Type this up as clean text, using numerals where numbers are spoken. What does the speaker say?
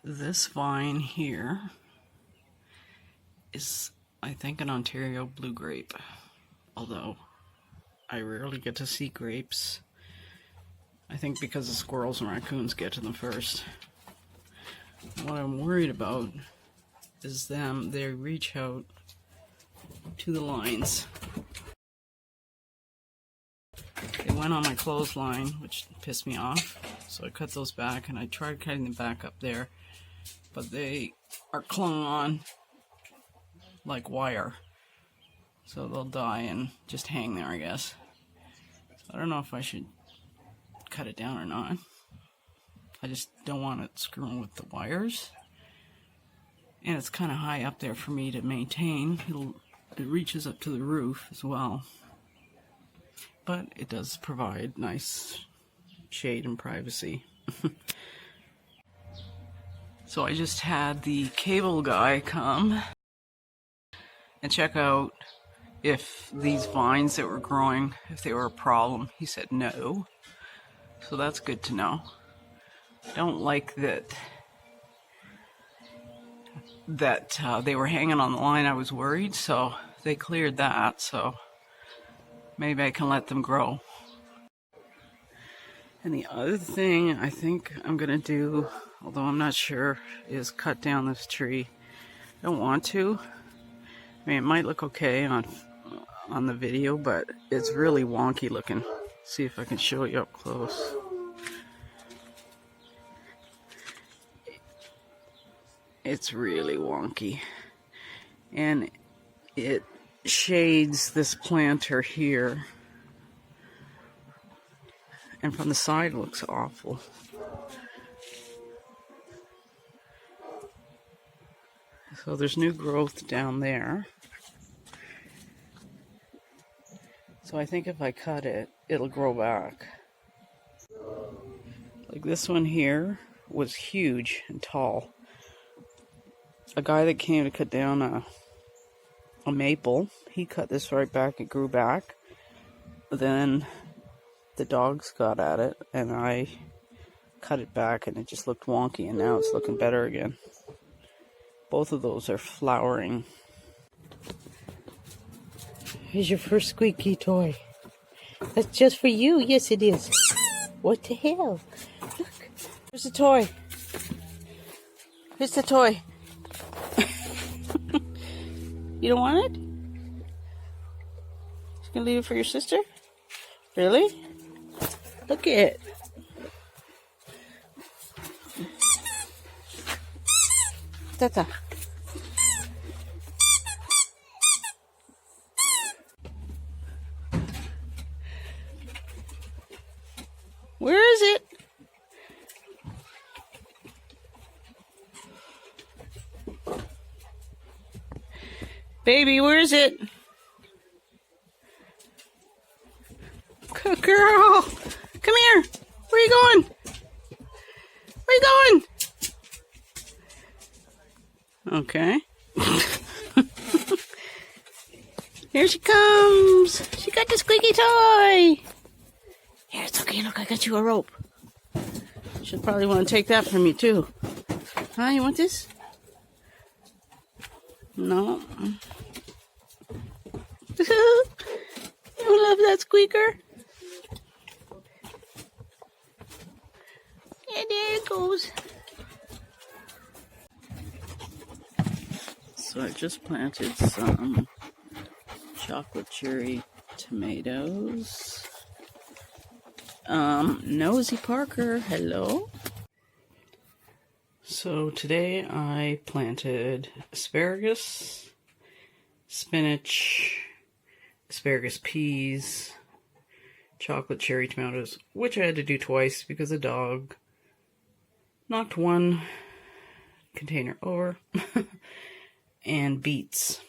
This vine here is, I think, an Ontario blue grape, although I rarely get to see grapes. I think because the squirrels and raccoons get to them first. What I'm worried about is they reach out to the lines. They went on my clothesline, which pissed me off, so I cut those back, and I tried cutting them back up there, but they are clung on like wire, so they'll die and just hang there, I guess. So I don't know if I should cut it down or not. I just don't want it screwing with the wires, and it's kind of high up there for me to maintain. It reaches up to the roof as well, but it does provide nice shade and privacy. So I just had the cable guy come and check out if these vines that were growing, if they were a problem. He said no, so that's good to know. I don't like that they were hanging on the line. I was worried, so they cleared that, so maybe I can let them grow. And the other thing I think I'm gonna do, although I'm not sure, is cut down this tree. I don't want to. I mean, it might look okay on the video, but it's really wonky looking. See if I can show you up close. It's really wonky, and it shades this planter here, and from the side it looks awful. So there's new growth down there, so I think if I cut it, it'll grow back. Like this one here was huge and tall. A guy that came to cut down a maple, he cut this right back, it grew back. Then the dogs got at it, and I cut it back, and it just looked wonky, and now it's looking better again. Both of those are flowering. Here's your first squeaky toy. That's just for you. Yes, it is. What the hell? Look, here's the toy. Here's the toy. You don't want it? You gonna leave it for your sister? Really? Look at it. Tata. Where is it? Baby, where is it? Good girl. Come here. Where are you going? Where are you going? Okay. Here she comes. She got the squeaky toy. Here, it's okay. Look, I got you a rope. She'll probably want to take that from you, too. Huh? You want this? No. You love that squeaker? Yeah, there it goes. So I just planted some chocolate cherry tomatoes. Nosy Parker, hello. So today I planted asparagus, spinach, asparagus peas, chocolate cherry tomatoes, which I had to do twice because the dog knocked one container over, and beets.